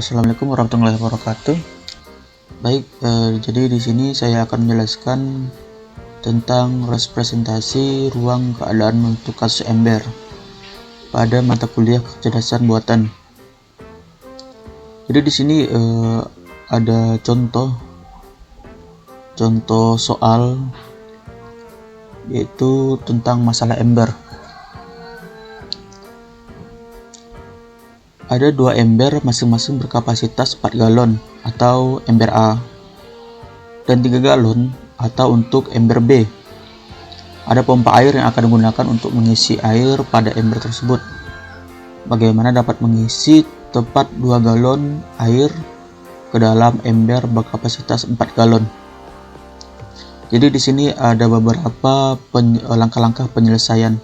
Assalamualaikum warahmatullahi wabarakatuh. Baik, jadi di sini saya akan menjelaskan tentang representasi ruang keadaan untuk kasus ember pada mata kuliah kecerdasan buatan. Jadi di sini ada contoh soal, yaitu tentang masalah ember. Ada dua ember masing-masing berkapasitas 4 galon atau ember A dan 3 galon atau untuk ember B. Ada pompa air yang akan digunakan untuk mengisi air pada ember tersebut. Bagaimana dapat mengisi tepat 2 galon air ke dalam ember berkapasitas 4 galon? Jadi di sini ada beberapa langkah-langkah penyelesaian.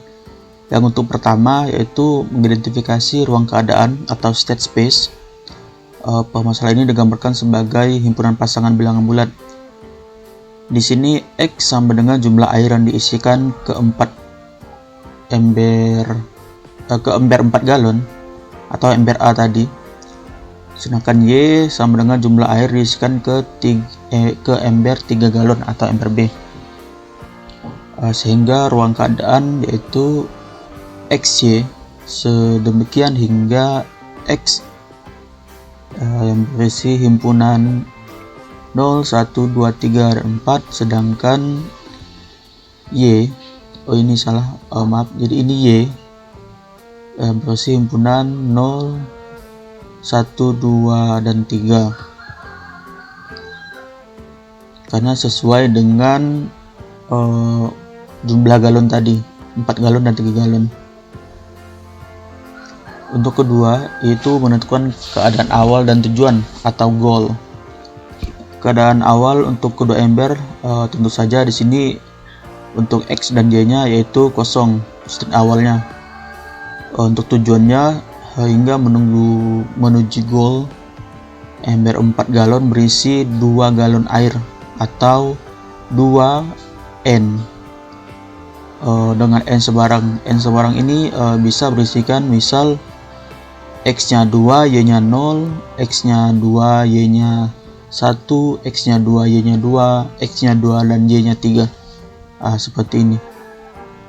Yang untuk pertama yaitu mengidentifikasi ruang keadaan atau state space. Permasalahan ini digambarkan sebagai himpunan pasangan bilangan bulat. Di sini X sama dengan jumlah air yang diisikan ke ember 4 galon atau ember A tadi. Sedangkan Y sama dengan jumlah air diisikan ke ember 3 galon atau ember B. Sehingga ruang keadaan yaitu XY sedemikian hingga X yang berisi himpunan 0, 1, 2, 3, dan 4, sedangkan Y, ini salah, maaf, jadi ini Y berisi himpunan 0, 1, 2, dan 3 karena sesuai dengan jumlah galon tadi, 4 galon dan 3 galon. Untuk kedua, yaitu menentukan keadaan awal dan tujuan atau goal. Keadaan awal untuk kedua ember tentu saja di sini untuk X dan Y-nya yaitu kosong, state awalnya. Untuk tujuannya hingga menuju goal ember 4 galon berisi 2 galon air atau 2N. Dengan N sebarang ini bisa berisikan misal X-nya 2, Y-nya 0, X-nya 2, Y-nya 1, X-nya 2, Y-nya 2, X-nya 2, dan Y-nya 3. Seperti ini.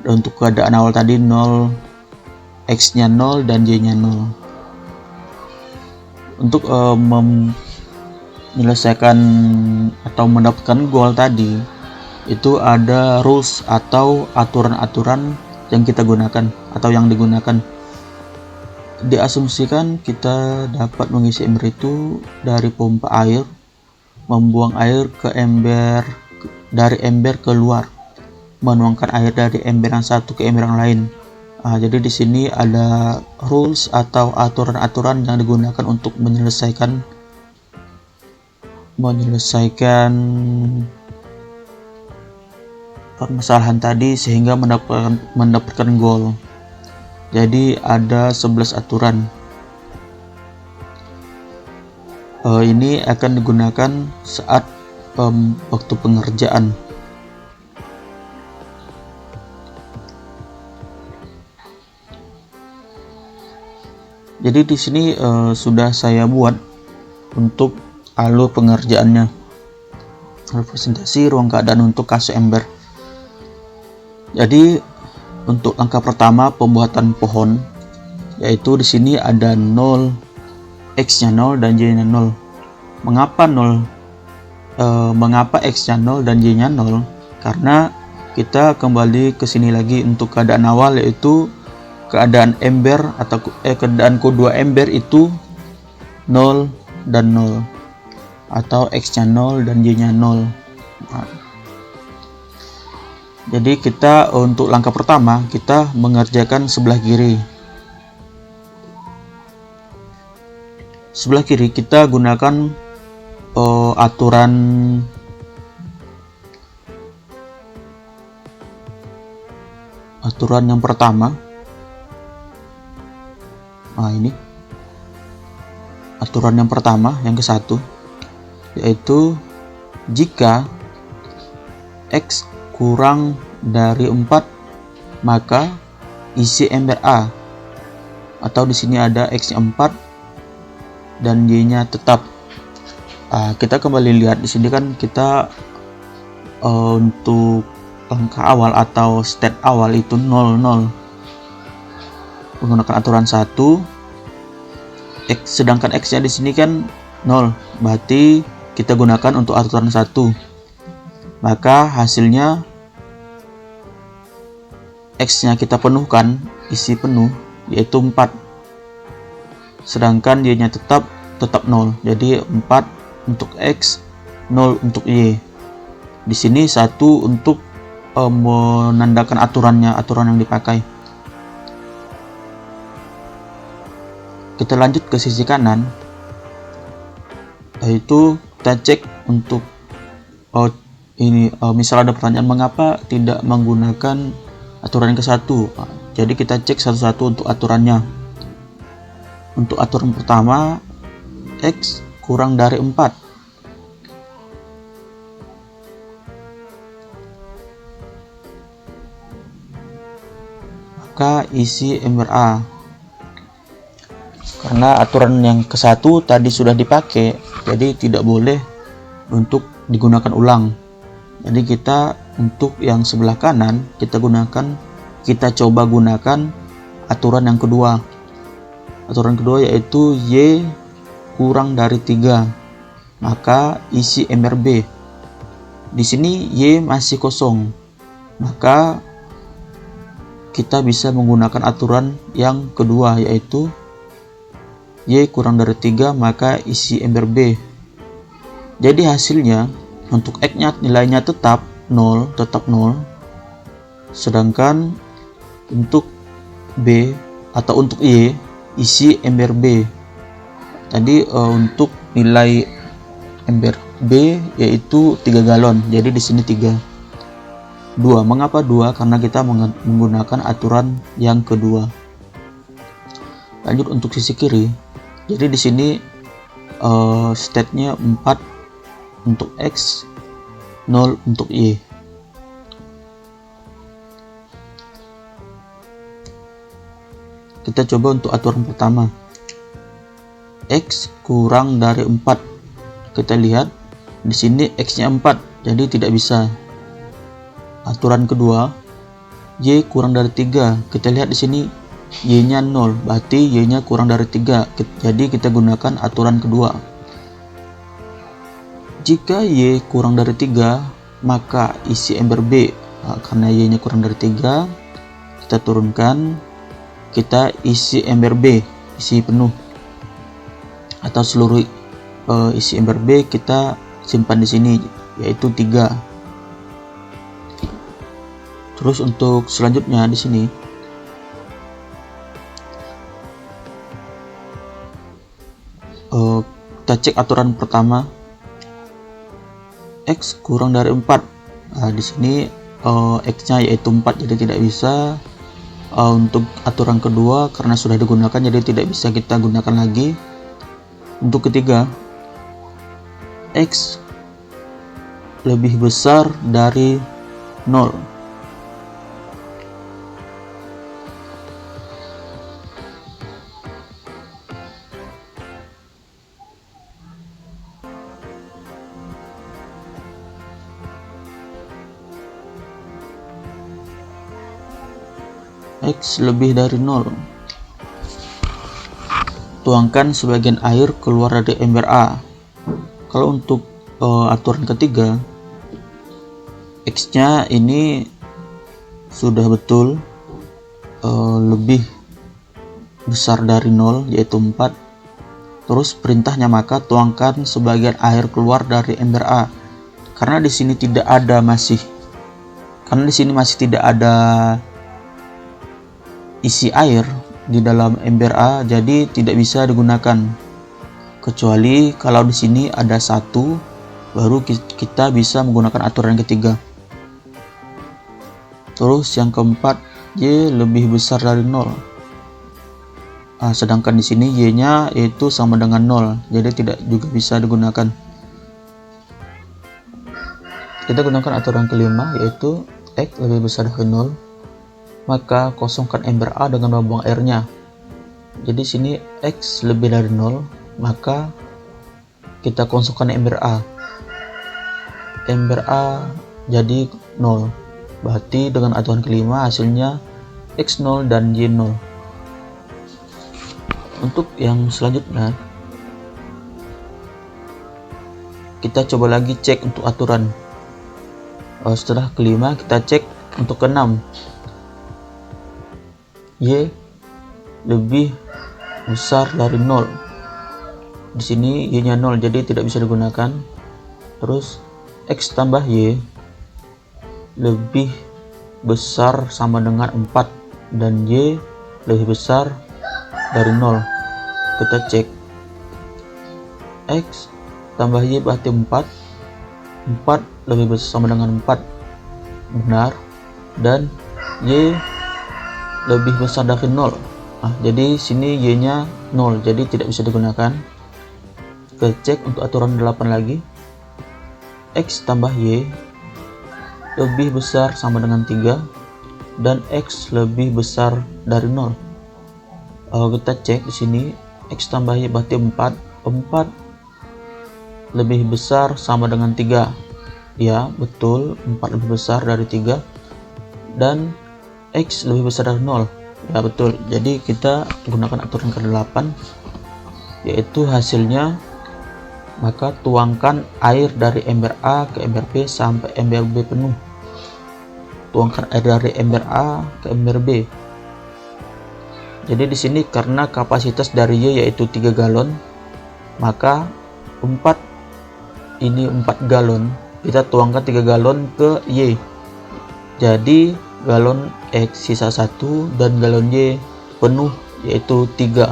Dan untuk keadaan awal tadi 0, X-nya 0, dan Y-nya 0. Untuk menyelesaikan atau mendapatkan goal tadi, itu ada rules atau aturan-aturan yang kita gunakan atau yang digunakan. Diasumsikan kita dapat mengisi ember itu dari pompa air, membuang air ke ember dari ember keluar, menuangkan air dari ember yang satu ke ember yang lain. Jadi di sini ada rules atau aturan-aturan yang digunakan untuk menyelesaikan permasalahan tadi sehingga mendapatkan goal. Jadi ada 11 aturan. Ini akan digunakan saat waktu pengerjaan. Jadi di sini sudah saya buat untuk alur pengerjaannya. Representasi ruang keadaan untuk kasus ember. Jadi untuk langkah pertama pembuatan pohon, yaitu di sini ada 0, X-nya 0 dan Y-nya 0. Mengapa X-nya 0 dan Y-nya 0? Karena kita kembali ke sini lagi untuk keadaan awal, yaitu keadaan ember atau keadaan kedua ember itu 0 dan 0 atau X-nya 0 dan Y-nya 0. Jadi kita untuk langkah pertama kita mengerjakan sebelah kiri. Sebelah kiri kita gunakan aturan yang pertama. Ini aturan yang pertama, yang ke-1, yaitu jika X kurang dari 4 maka isi ember A, atau di sini ada X-nya 4, dan Y-nya tetap. Kita kembali lihat di sini kan kita untuk angka awal atau state awal itu 0 0 menggunakan aturan 1, sedangkan X-nya di sini kan 0, berarti kita gunakan untuk aturan 1, maka hasilnya X-nya kita penuhkan, isi penuh, yaitu 4, sedangkan Y-nya tetap 0, jadi 4 untuk X, 0 untuk Y. Di sini 1 untuk menandakan aturan yang dipakai. Kita lanjut ke sisi kanan, yaitu kita cek untuk misal ada pertanyaan mengapa tidak menggunakan aturan yang ke-1. Jadi kita cek satu-satu untuk aturannya. Untuk aturan pertama, X kurang dari 4. Maka isi ember A. Karena aturan yang ke-1 tadi sudah dipakai, jadi tidak boleh untuk digunakan ulang. Jadi kita untuk yang sebelah kanan kita coba gunakan aturan yang kedua. Aturan kedua yaitu Y kurang dari 3. Maka isi ember B. Di sini Y masih kosong. Maka kita bisa menggunakan aturan yang kedua yaitu Y kurang dari 3, maka isi ember B. Jadi hasilnya untuk X-nya nilainya tetap 0, sedangkan untuk B atau untuk Y isi ember B. Tadi untuk nilai ember B yaitu 3 galon. Jadi di sini 3. 2. Mengapa 2? Karena kita menggunakan aturan yang kedua. Lanjut untuk sisi kiri. Jadi di sini state-nya 4 untuk X, 0 untuk Y. Kita coba untuk aturan pertama. X kurang dari 4. Kita lihat di sini X-nya 4, jadi tidak bisa. Aturan kedua, Y kurang dari 3. Kita lihat di sini Y-nya 0, berarti Y-nya kurang dari 3. Jadi kita gunakan aturan kedua. Jika Y kurang dari 3, maka isi ember B. Karena Y-nya kurang dari 3, kita turunkan, kita isi ember B, isi penuh. Atau seluruh isi ember B kita simpan di sini, yaitu 3. Terus untuk selanjutnya di sini kita cek aturan pertama, X kurang dari 4. Di sini X-nya yaitu 4, jadi tidak bisa. Untuk aturan kedua karena sudah digunakan, jadi tidak bisa kita gunakan lagi. Untuk ketiga, X lebih besar dari 0. X lebih dari 0. Tuangkan sebagian air keluar dari ember A. Kalau untuk aturan ketiga, X-nya ini sudah betul lebih besar dari 0, yaitu 4. Terus perintahnya, maka tuangkan sebagian air keluar dari ember A. Karena di sini masih tidak ada isi air di dalam ember A, jadi tidak bisa digunakan. Kecuali kalau di sini ada 1, baru kita bisa menggunakan aturan ketiga. Terus yang keempat, Y lebih besar dari 0. Sedangkan di sini Y-nya itu sama dengan 0, jadi tidak juga bisa digunakan. Kita gunakan aturan kelima, yaitu X lebih besar dari 0. Maka kosongkan ember A dengan membuang airnya. Jadi sini X lebih dari 0, maka kita kosongkan ember A. Ember A jadi 0. Berarti dengan aturan kelima hasilnya X0 dan Y0. Untuk yang selanjutnya, kita coba lagi cek untuk aturan. Setelah kelima kita cek untuk keenam. Y lebih besar dari 0. Di sini Y-nya 0, jadi tidak bisa digunakan. Terus X tambah Y lebih besar sama dengan 4 dan Y lebih besar dari 0. Kita cek. X tambah Y berarti 4. 4 lebih besar sama dengan 4. Benar. Dan Y lebih besar dari 0. Jadi sini Y-nya 0, jadi tidak bisa digunakan. Kita cek untuk aturan 8 lagi. X tambah Y lebih besar sama dengan 3 dan X lebih besar dari 0. Kita cek di sini. X tambah Y berarti 4. 4 lebih besar sama dengan 3. Ya, betul, 4 lebih besar dari 3 dan X lebih besar dari 0. Ya, betul. Jadi kita gunakan aturan ke-8, yaitu hasilnya, maka tuangkan air dari ember A ke ember B sampai ember B penuh. Tuangkan air dari ember A ke ember B. Jadi di sini karena kapasitas dari Y yaitu 3 galon, maka 4 galon. Kita tuangkan 3 galon ke Y. Jadi galon X sisa 1 dan galon Y penuh yaitu 3.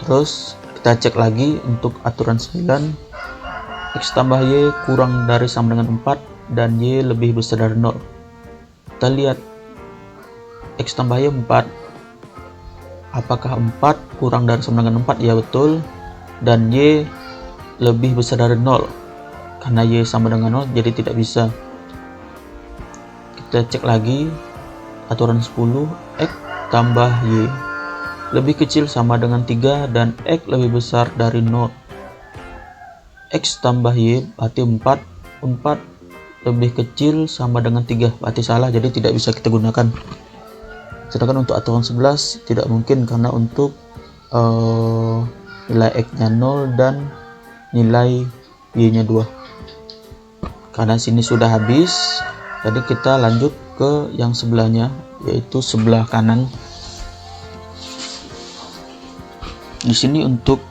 Terus kita cek lagi untuk aturan 9. X tambah Y kurang dari sama dengan 4 dan Y lebih besar dari 0. Kita lihat X tambah Y 4. Apakah 4 kurang dari sama dengan 4? Ya, betul. Dan Y lebih besar dari 0. Karena Y sama dengan 0, jadi tidak bisa. Kita cek lagi aturan 10. X tambah Y lebih kecil sama dengan 3 dan X lebih besar dari 0. X tambah Y berarti 4. 4 lebih kecil sama dengan 3, berarti salah, jadi tidak bisa kita gunakan. Sedangkan untuk aturan 11 tidak mungkin karena untuk nilai X-nya 0 dan nilai Y-nya 2. Karena sini sudah habis, jadi kita lanjut ke yang sebelahnya, yaitu sebelah kanan. Di sini untuk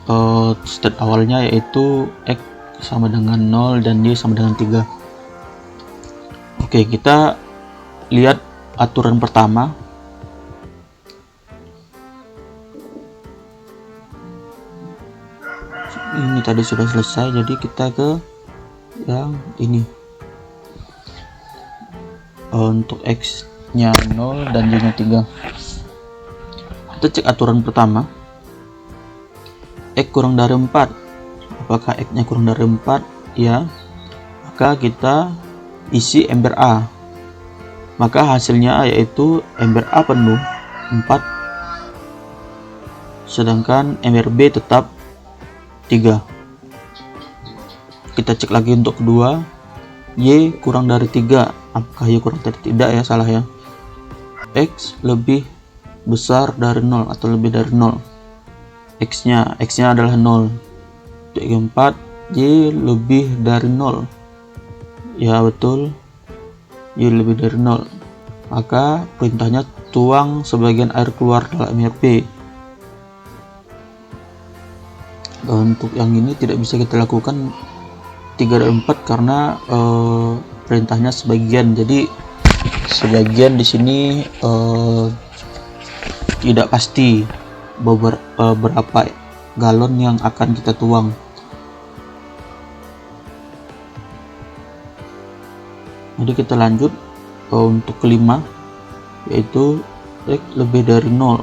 state awalnya yaitu X sama dengan 0 dan Y sama dengan 3. Oke, kita lihat aturan pertama. Ini tadi sudah selesai, jadi kita ke yang ini. Untuk X nya 0 dan Y nya 3. Kita cek aturan pertama. X kurang dari 4. Apakah X nya kurang dari 4? Ya. Maka kita isi ember A. Maka hasilnya yaitu ember A penuh 4, sedangkan ember B tetap 3. Kita cek lagi untuk kedua. Y kurang dari 3. Apakah Y kurang dari tidak? Ya, salah ya. X lebih besar dari 0 atau lebih dari 0. X nya adalah 0. Untuk yang 4, Y lebih dari 0. Ya, betul, Y lebih dari 0. Maka perintahnya tuang sebagian air keluar dalam ember B. Untuk yang ini tidak bisa kita lakukan 3 dan 4 karena perintahnya sebagian. Jadi sebagian di sini tidak pasti berapa galon yang akan kita tuang. Jadi kita lanjut untuk kelima, yaitu X lebih dari 0.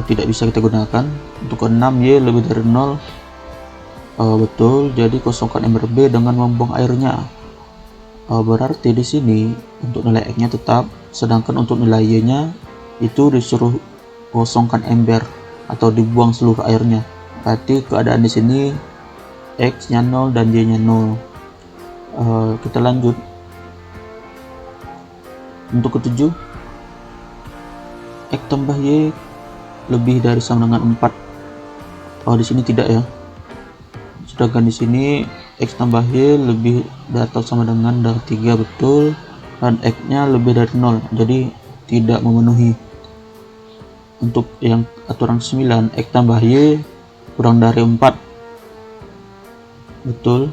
Tidak bisa kita gunakan. Untuk ke-6, Y lebih dari 0. Betul, jadi kosongkan ember B dengan membuang airnya. Berarti di sini untuk nilai X nya tetap, sedangkan untuk nilai Y nya itu disuruh kosongkan ember atau dibuang seluruh airnya. Berarti keadaan di sini X-nya 0 dan Y-nya 0. Kita lanjut. Untuk ketujuh, X tambah Y lebih dari sama dengan 4. Di sini tidak ya. Sedangkan di sini X tambah Y lebih dari atau sama dengan dari 3, betul. Dan X-nya lebih dari 0, jadi tidak memenuhi. Untuk yang aturan 9, X tambah Y kurang dari 4, betul,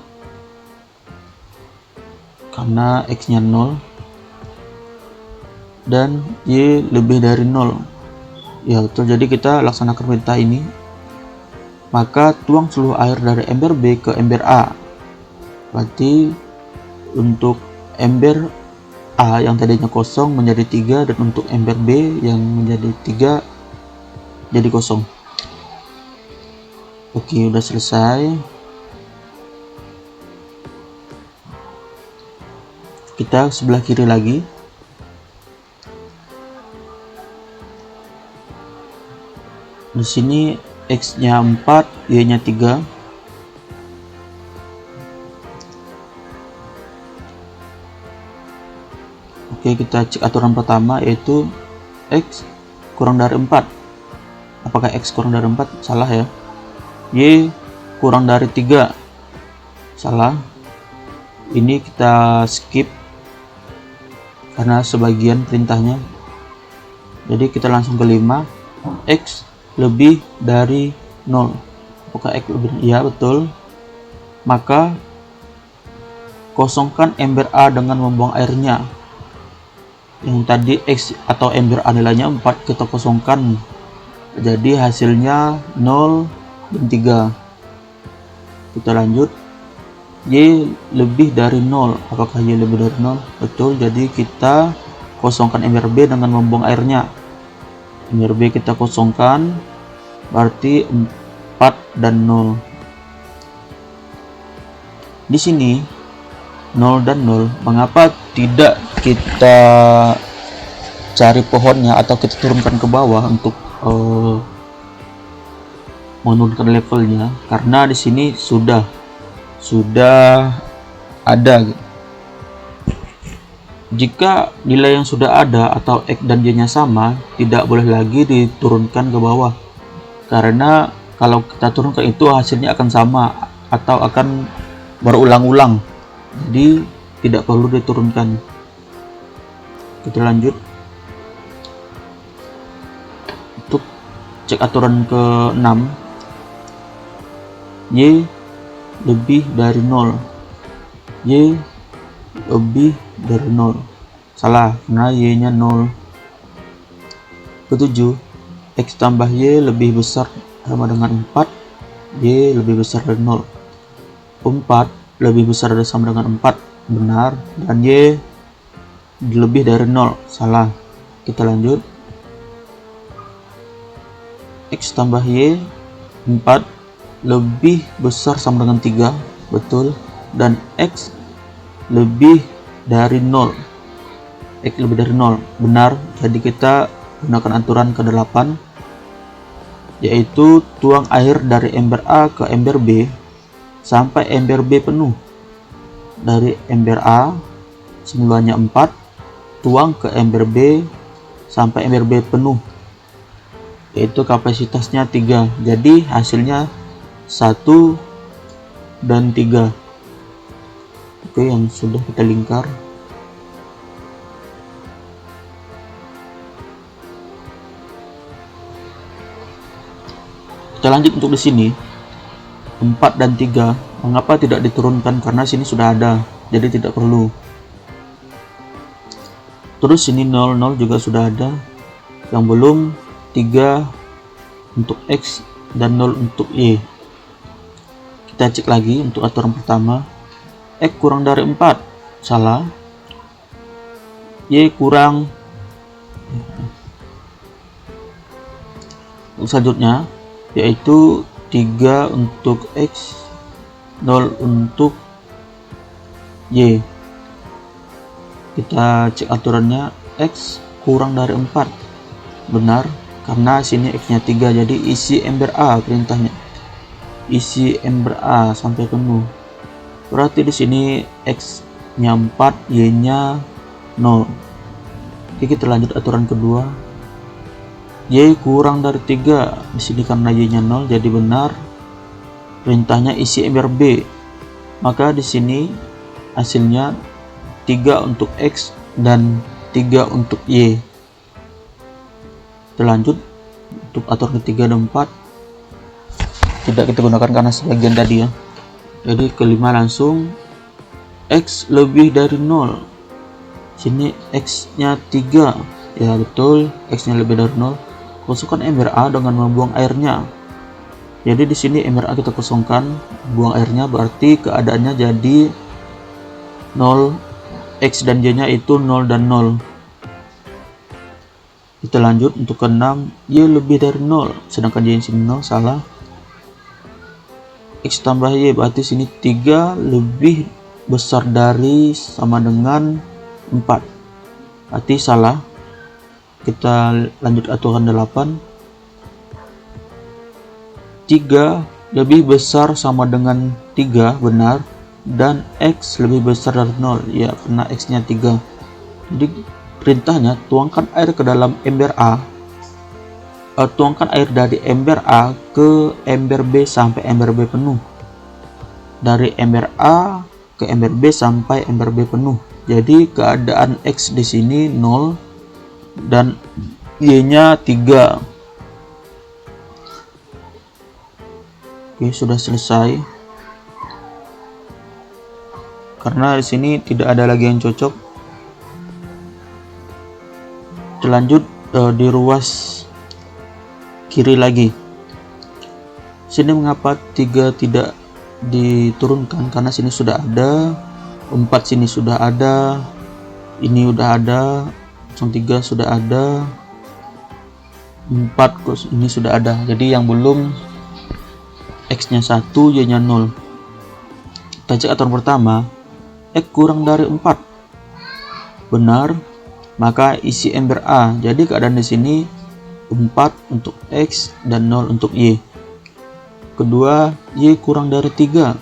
karena X-nya 0 dan Y lebih dari 0. Ya betul, jadi kita laksanakan perintah ini. Maka tuang seluruh air dari ember B ke ember A. Berarti untuk ember A yang tadinya kosong menjadi 3, dan untuk ember B yang menjadi 3 jadi kosong. Oke, udah selesai. Kita sebelah kiri lagi. Di sini X-nya 4, Y-nya 3. Oke, kita cek aturan pertama, yaitu X kurang dari 4. Apakah X kurang dari 4? Salah ya. Y kurang dari 3. Salah. Ini kita skip karena sebagian perintahnya. Jadi kita langsung ke 5. X lebih dari 0. Apakah X lebih? Ya, betul. Maka kosongkan ember A dengan membuang airnya. Yang tadi X atau ember A nilainya 4, kita kosongkan, jadi hasilnya 0 dan 3. Kita lanjut. Y lebih dari 0. Apakah Y lebih dari 0? Betul, jadi kita kosongkan ember B dengan membuang airnya. Ember B kita kosongkan, berarti 4 dan 0. Di sini 0 dan 0, mengapa tidak kita cari pohonnya atau kita turunkan ke bawah untuk menurunkan levelnya? Karena di sini sudah ada. Jika nilai yang sudah ada atau X dan Y nya sama, tidak boleh lagi diturunkan ke bawah, karena kalau kita turunkan itu hasilnya akan sama atau akan berulang-ulang, jadi tidak perlu diturunkan. Kita lanjut. Untuk cek aturan ke-6, Y lebih dari 0. Y lebih dari 0. Salah, karena Y nya 0. Ke-7, X tambah Y lebih besar sama dengan 4. Y lebih besar dari 0. 4 lebih besar dari sama dengan 4, benar, dan Y lebih dari 0, salah. Kita lanjut. X tambah Y 4 lebih besar sama dengan 3, betul, dan X lebih dari 0. X lebih dari 0, benar, jadi kita gunakan aturan ke-8, yaitu tuang air dari ember A ke ember B sampai ember B penuh. Dari ember A semulanya 4, tuang ke ember B sampai ember B penuh, yaitu kapasitasnya 3. Jadi hasilnya 1 dan 3. Oke, yang sudah kita lingkar. Kita lanjut untuk di sini. 4 dan 3, mengapa tidak diturunkan? Karena sini sudah ada, jadi tidak perlu. Terus sini 0, 0 juga sudah ada. Yang belum 3 untuk X dan 0 untuk Y. Kita cek lagi untuk aturan pertama. X kurang dari 4, salah. Y kurang. Selanjutnya yaitu 3 untuk X, 0 untuk Y. Kita cek aturannya. X kurang dari 4, benar, karena sini X-nya 3, jadi isi ember A perintahnya. Isi ember A sampai penuh. Berarti di sini X-nya 4, Y-nya 0. Oke, kita lanjut aturan kedua. Y kurang dari 3. Di sini karena Y-nya 0 jadi benar. Perintahnya isi ember B. Maka di sini hasilnya 3 untuk X dan 3 untuk Y. Kita lanjut untuk aturan ketiga dan 4. Tidak kita gunakan karena sebagian tadi ya. Jadi kelima langsung X lebih dari 0. Sini X-nya 3. Ya betul, X-nya lebih dari 0. Kosongkan ember A dengan membuang airnya. Jadi di sini ember A kita kosongkan, buang airnya, berarti keadaannya jadi 0. X dan Y-nya itu 0 dan 0. Kita lanjut untuk ke-6, Y lebih dari 0. Sedangkan Y sini 0, salah. X tambah Y berarti sini 3 lebih besar dari sama dengan 4. Berarti salah. Kita lanjut aturan 8. 3 lebih besar sama dengan 3, benar. Dan X lebih besar dari 0, ya karena X nya 3. Jadi perintahnya tuangkan air ke dalam ember A. Tuangkan air dari ember A ke ember B sampai ember B penuh. Dari ember A ke ember B sampai ember B penuh. Jadi keadaan X di sini 0 dan Y-nya 3. Oke, sudah selesai. Karena di sini tidak ada lagi yang cocok. Kita lanjut di ruas kiri lagi. Sini mengapa 3 tidak diturunkan? Karena sini sudah ada, 4 sini sudah ada, ini udah ada, 3 sudah ada, 4 ini sudah ada. Jadi yang belum X-nya 1, Y-nya 0. Kita cek aturan pertama. X kurang dari 4. Benar. Maka isi ember A. Jadi keadaan di sini 4 untuk X dan 0 untuk Y. Kedua, Y kurang dari 3.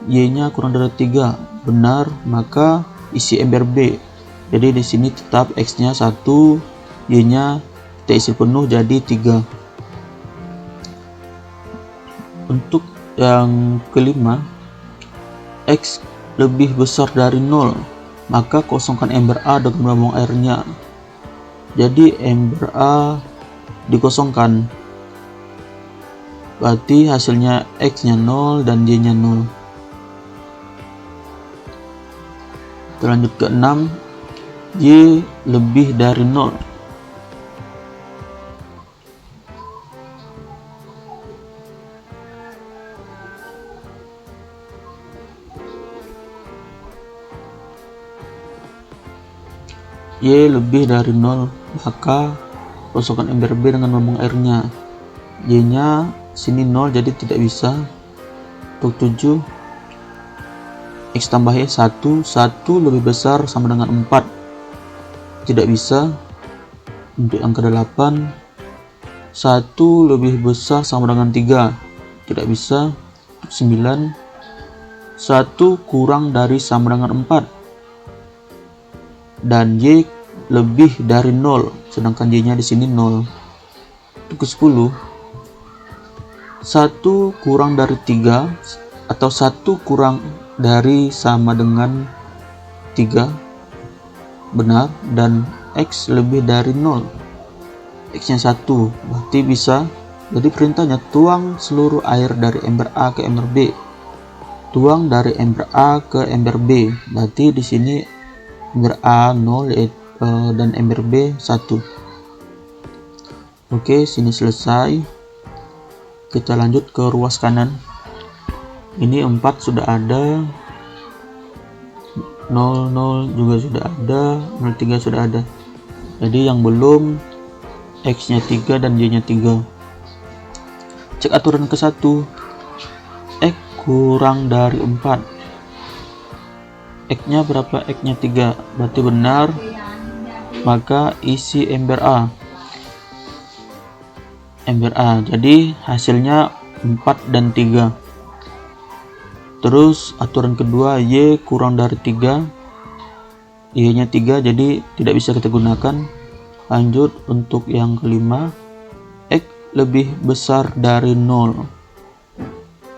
Y-nya kurang dari 3. Benar. Maka isi ember B. Jadi di sini tetap X-nya 1, Y-nya kita isi penuh jadi 3. Untuk yang kelima, X lebih besar dari 0, maka kosongkan ember A dengan membuang airnya. Jadi ember A dikosongkan, berarti hasilnya X-nya 0 dan Y-nya 0. Kita lanjut ke 6, Y lebih dari 0. Y lebih dari 0, maka kosongkan ember B dengan membuang airnya. Y-nya sini 0 jadi tidak bisa. Untuk 7, X tambah Y 1 lebih besar sama dengan 4, tidak bisa. Untuk angka 8, 1 lebih besar sama dengan 3, tidak bisa. Untuk 9, 1 kurang dari sama dengan 4, dan Y lebih dari 0, sedangkan Y-nya di sini 0. Untuk ke 10, 1 kurang dari 3 atau 1 kurang dari sama dengan 3, benar, dan X lebih dari 0. X-nya 1, berarti bisa. Jadi perintahnya tuang seluruh air dari ember A ke ember B. Tuang dari ember A ke ember B, berarti di sini ember A 0 dan ember B 1. Oke, sini selesai. Kita lanjut ke ruas kanan. Ini 4 sudah ada, 00 juga sudah ada, 03 sudah ada. Jadi yang belum X-nya 3 dan Y-nya 3. Cek aturan ke 1. X kurang dari 4. X-nya berapa? X-nya 3, berarti benar. Maka isi ember A. ember A. Jadi hasilnya 4 dan 3. Terus aturan kedua, Y kurang dari 3. Y nya 3, jadi tidak bisa kita gunakan. Lanjut untuk yang kelima, X lebih besar dari 0.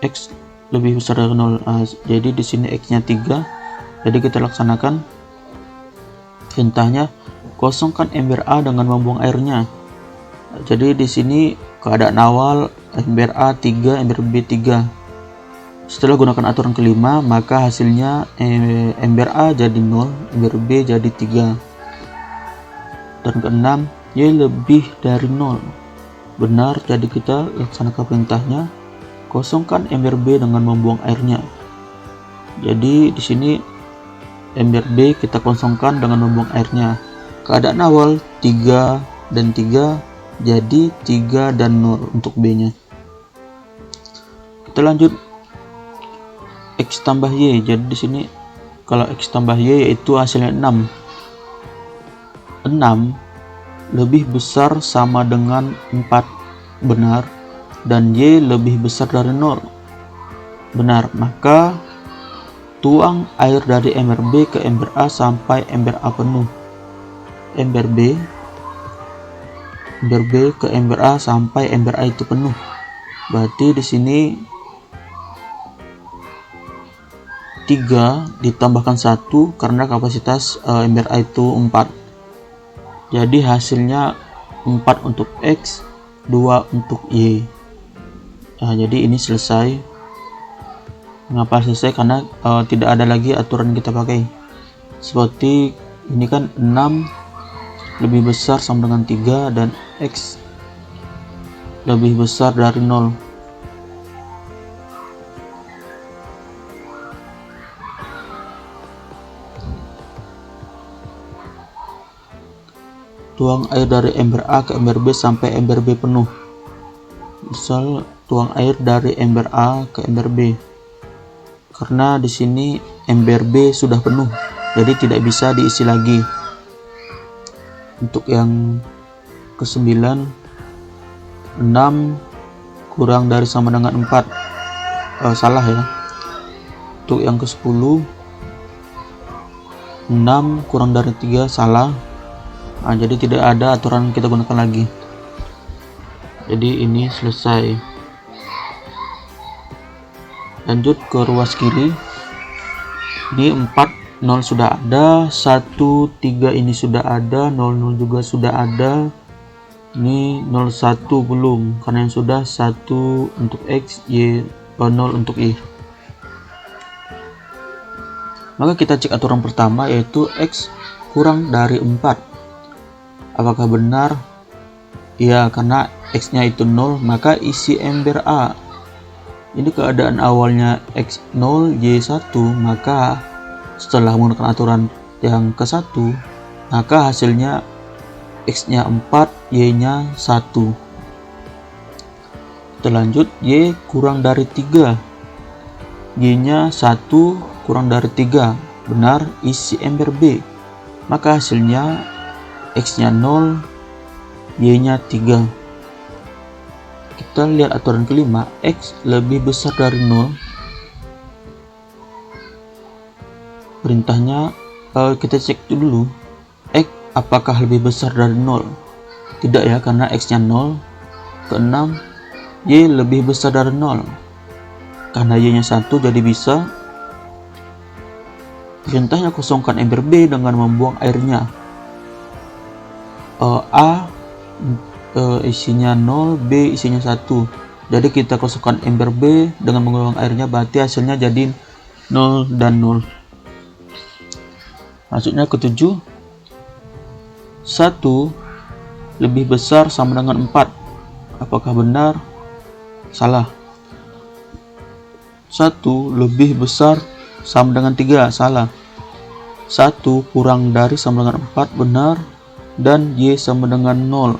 X lebih besar dari 0. Jadi di sini X nya 3. Jadi kita laksanakan perintahnya, kosongkan ember A dengan membuang airnya. Jadi di sini keadaan awal ember A 3, ember B 3. Setelah gunakan aturan kelima, maka hasilnya ember A jadi 0, ember B jadi 3. Dan keenam, Y lebih dari 0. Benar, jadi kita laksanakan perintahnya, kosongkan ember B dengan membuang airnya. Jadi di sini ember B kita kosongkan dengan membuang airnya. Keadaan awal 3 dan 3, jadi 3 dan 0 untuk B nya. Kita lanjut X tambah Y. Jadi di sini kalau X tambah Y yaitu hasilnya 6. 6 lebih besar sama dengan 4. Benar. Dan Y lebih besar dari 0. Benar. Maka tuang air dari ember B ke ember A sampai ember A penuh. Ember B ke ember A sampai ember A itu penuh. Berarti di sini 3 ditambahkan 1 karena kapasitas ember A itu 4. Jadi hasilnya 4 untuk X, 2 untuk Y. Jadi ini selesai. Mengapa selesai? Karena tidak ada lagi aturan kita pakai. Seperti ini kan 6 lebih besar sama dengan 3 dan X lebih besar dari 0. Tuang air dari ember A ke ember B sampai ember B penuh. Misal tuang air dari ember A ke ember B. Karena di sini ember B sudah penuh, jadi tidak bisa diisi lagi. Untuk yang ke-9, 6 kurang dari sama dengan 4. Salah ya. Untuk yang ke-10, 6 kurang dari 3, salah. Jadi tidak ada aturan kita gunakan lagi. Jadi ini selesai. Lanjut ke ruas kiri. Ini 4, 0 sudah ada, 1, 3 ini sudah ada, 0, 0 juga sudah ada. Ini 0, 1 belum, karena yang sudah 1 untuk X, Y, 0 untuk Y. Maka kita cek aturan pertama, yaitu X kurang dari 4. Apakah benar? Ya, karena X nya itu 0, maka isi ember A. Ini keadaan awalnya X 0, Y 1, maka setelah menggunakan aturan yang ke-1, maka hasilnya X nya 4, Y nya 1. Kita lanjut, Y kurang dari 3. Y nya 1 kurang dari 3. Benar, isi ember B. Maka hasilnya X nya 0, Y nya 3. Kita lihat aturan kelima, X lebih besar dari 0. Perintahnya kita cek dulu, X apakah lebih besar dari 0? Tidak ya, karena X nya 0. Keenam, Y lebih besar dari 0. Karena Y nya 1, jadi bisa. Perintahnya kosongkan ember B dengan membuang airnya. A isinya 0, B isinya 1. Jadi kita kosongkan ember B dengan membuang airnya, berarti hasilnya jadi 0 dan 0. Maksudnya ke-7, 1 lebih besar sama dengan 4. Apakah benar? Salah. 1 lebih besar sama dengan 3. Salah. 1 kurang dari sama dengan 4. Benar. Dan Y sama dengan 0.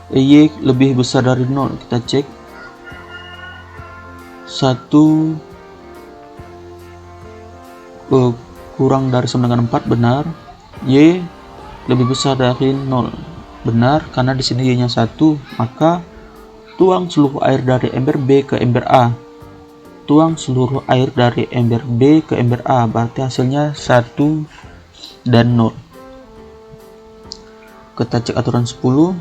Y lebih besar dari 0. Kita cek. 1 kurang dari sama dengan 4. Benar. Y lebih besar dari 0. Benar, karena di sini Y nya 1, maka tuang seluruh air dari ember B ke ember A. Tuang seluruh air dari ember B ke ember A, berarti hasilnya 1 dan 0. Kita cek aturan 10.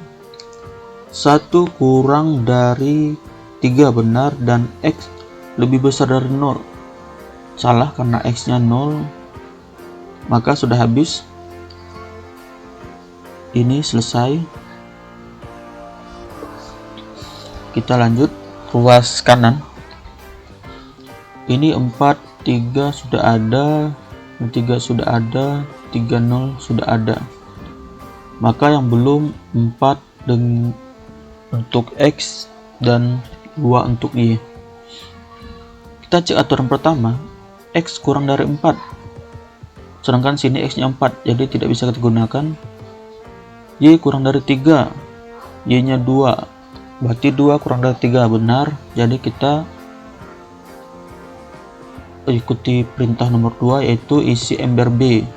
1 kurang dari 3 benar dan X lebih besar dari 0. Salah karena X nya 0, maka sudah habis. Ini selesai. Kita lanjut ruas kanan. Ini 4, 3 sudah ada, 3 sudah ada, 3, 0 sudah ada. Maka yang belum 4 untuk X dan 2 untuk Y. Kita cek aturan pertama, X kurang dari 4. Sedangkan sini X nya 4, jadi tidak bisa kita gunakan. Y kurang dari 3, Y nya 2, berarti 2 kurang dari 3 benar, jadi kita ikuti perintah nomor 2, yaitu isi ember B.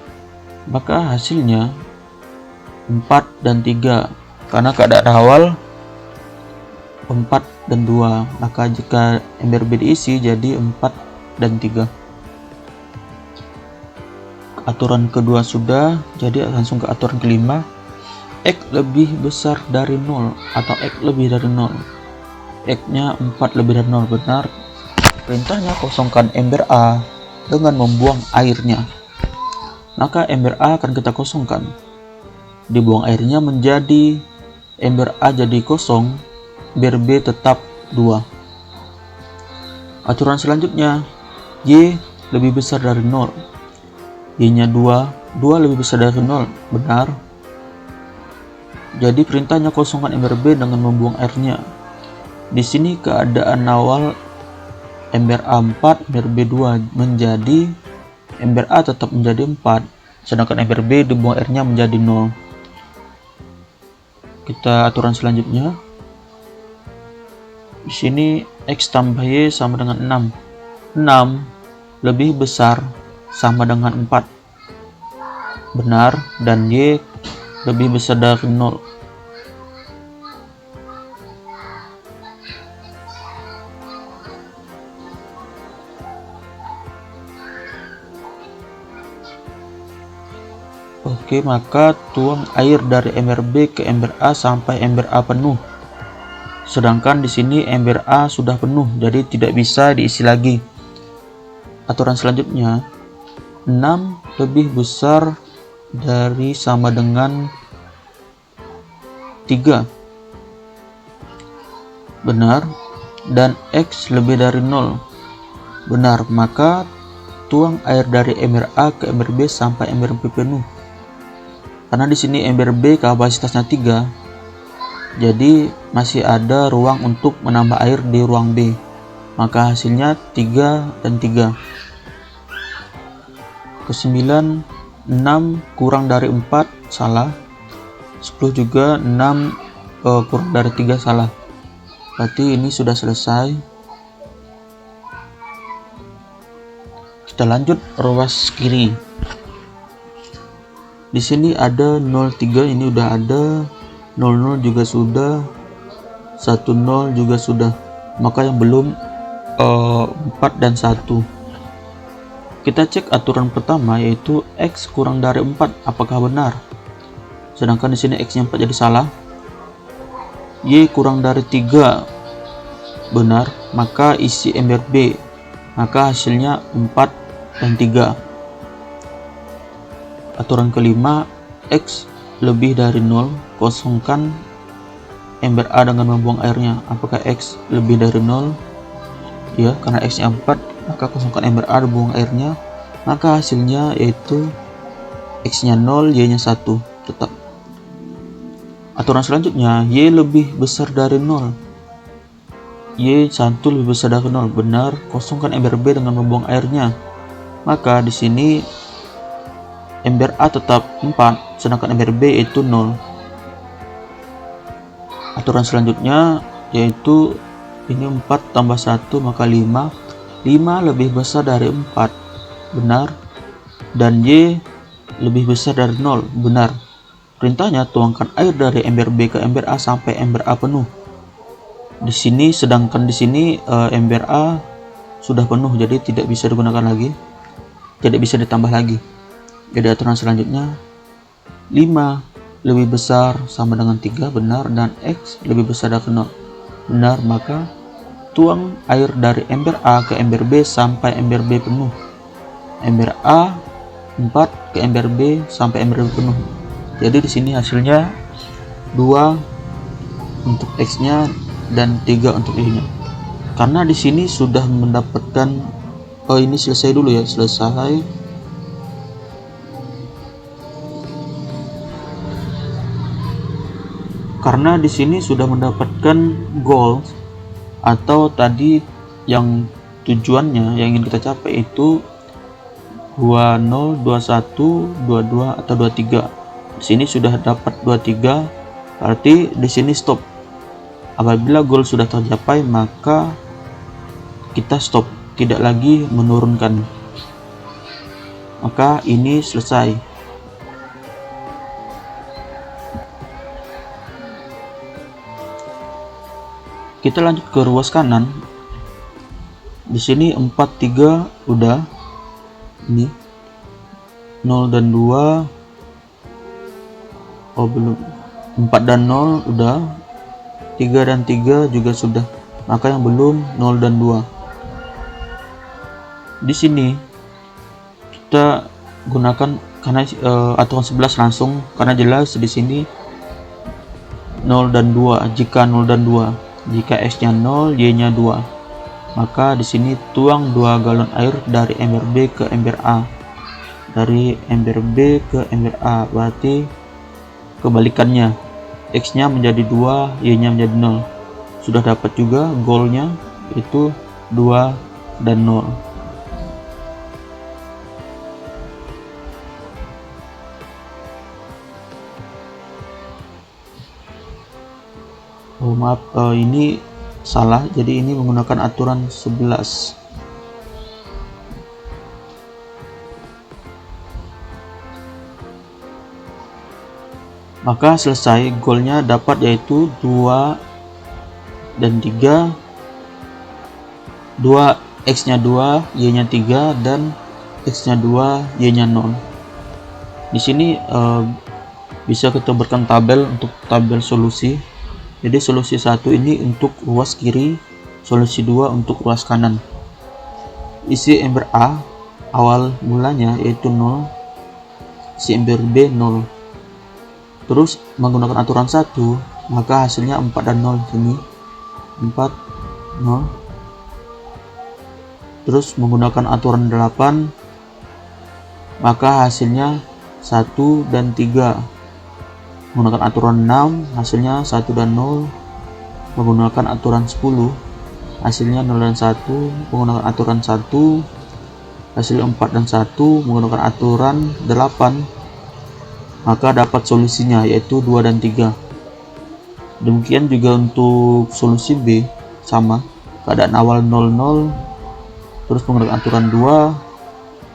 Maka hasilnya 4 dan 3, karena keadaan awal 4 dan 2, maka jika ember B diisi jadi 4 dan 3. Aturan kedua sudah, jadi langsung ke aturan kelima. X lebih besar dari 0 atau X lebih dari 0. X nya 4 lebih dari 0 benar. Perintahnya kosongkan ember A dengan membuang airnya. Maka ember A akan kita kosongkan. Dibuang airnya menjadi ember A jadi kosong, ember B tetap 2. Aturan selanjutnya, Y lebih besar dari 0. Y nya 2, 2 lebih besar dari 0, benar. Jadi perintahnya kosongkan ember B dengan membuang airnya. Di sini keadaan awal ember A 4, ember B 2 menjadi ember A tetap menjadi 4, sedangkan ember B dibuang airnya menjadi 0. Kita aturan selanjutnya. Di sini X tambah Y sama dengan 6. 6 lebih besar sama dengan 4. Benar, dan Y lebih besar dari 0. Oke, maka tuang air dari ember B ke ember A sampai ember A penuh. Sedangkan di sini ember A sudah penuh, jadi tidak bisa diisi lagi. Aturan selanjutnya, 6 lebih besar dari sama dengan 3. Benar, dan X lebih dari 0. Benar, maka tuang air dari ember A ke ember B sampai ember B penuh. Karena di sini ember B kapasitasnya 3, jadi masih ada ruang untuk menambah air di ruang B. Maka hasilnya 3 dan 3. Ke-9, 6 kurang dari 4, salah. 10 juga, 6 kurang dari 3, salah. Berarti ini sudah selesai. Kita lanjut ruas kiri. Di sini ada 03, ini udah ada, 00 juga sudah, 10 juga sudah. Maka yang belum 4 dan 1. Kita cek aturan pertama, yaitu X kurang dari 4, apakah benar? Sedangkan di sini X nya 4 jadi salah. Y kurang dari 3, benar, maka isi ember B. Maka hasilnya 4 dan 3. Aturan kelima, X lebih dari 0, kosongkan ember A dengan membuang airnya. Apakah X lebih dari 0? Ya, karena X nya 4, maka kosongkan ember A dan buang airnya. Maka hasilnya yaitu X nya 0, Y nya 1 tetap. Aturan selanjutnya, Y lebih besar dari 0. Y 1 lebih besar dari 0, benar, kosongkan ember B dengan membuang airnya. Maka di sini ember A tetap 4, sedangkan ember B itu 0. Aturan selanjutnya yaitu ini 4 tambah 1 maka 5. 5 lebih besar dari 4, benar, dan Y lebih besar dari 0, benar. Perintahnya tuangkan air dari ember B ke ember A sampai ember A penuh. Di sini, sedangkan di sini ember A sudah penuh, jadi tidak bisa digunakan lagi, tidak bisa ditambah lagi. Jadi aturan selanjutnya 5 lebih besar sama dengan 3 benar, dan X lebih besar dari 0 benar, maka tuang air dari ember A ke ember B sampai ember B penuh. Ember A 4 ke ember B sampai ember B penuh. Jadi di sini hasilnya 2 untuk X-nya dan 3 untuk Y-nya. Karena di sini sudah mendapatkan, ini selesai dulu ya, selesai. Karena di sini sudah mendapatkan goal atau tadi yang tujuannya yang ingin kita capai itu 20, 21, 22 atau 23. Di sini sudah dapat 23, berarti di sini stop. Apabila goal sudah tercapai, maka kita stop, tidak lagi menurunkan. Maka ini selesai. Kita lanjut ke ruas kanan. Di sini 4, 3 udah. Ini 0 dan 2. Oh belum. 4 dan 0 udah. 3 dan 3 juga sudah. Maka yang belum 0 dan 2. Di sini kita gunakan karena aturan 11 langsung, karena jelas di sini 0 dan 2. Jika 0 dan 2, jika X-nya 0, Y-nya 2, maka di sini tuang 2 galon air dari ember B ke ember A. Dari ember B ke ember A, berarti kebalikannya. X-nya menjadi 2, Y-nya menjadi 0. Sudah dapat juga goalnya, itu 2 dan 0. Oh maaf, ini salah, jadi ini menggunakan aturan 11. Maka selesai, goalnya dapat yaitu 2 dan 3, 2 X nya 2, Y nya 3, dan X nya 2, Y nya 0. Di sini bisa kita berikan tabel untuk tabel solusi. Jadi solusi 1 ini untuk ruas kiri, solusi 2 untuk ruas kanan. Isi ember A awal mulanya yaitu 0, isi ember B 0. Terus menggunakan aturan 1, maka hasilnya 4 dan 0 sini. 4, 0. Terus menggunakan aturan 8, maka hasilnya 1 dan 3. Menggunakan aturan 6, hasilnya 1 dan 0. Menggunakan aturan 10, hasilnya 0 dan 1. Menggunakan aturan 1, hasil 4 dan 1. Menggunakan aturan 8, maka dapat solusinya yaitu 2 dan 3. Demikian juga untuk solusi B, sama, keadaan awal 0, 0. Terus menggunakan aturan 2,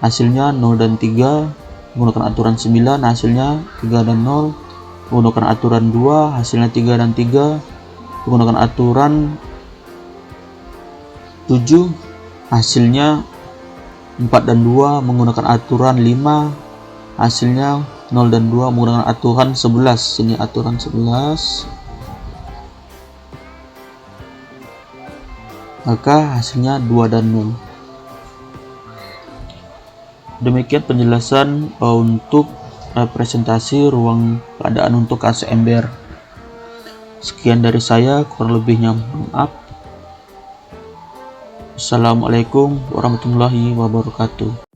hasilnya 0 dan 3. Menggunakan aturan 9, hasilnya 3 dan 0. Menggunakan aturan 2, hasilnya 3 dan 3. Menggunakan aturan 7, hasilnya 4 dan 2. Menggunakan aturan 5, hasilnya 0 dan 2. Menggunakan aturan 11, sini aturan 11, maka hasilnya 2 dan 0. Demikian penjelasan untuk representasi ruang keadaan untuk AC ember. Sekian dari saya, kurang lebihnya maaf. Assalamualaikum warahmatullahi wabarakatuh.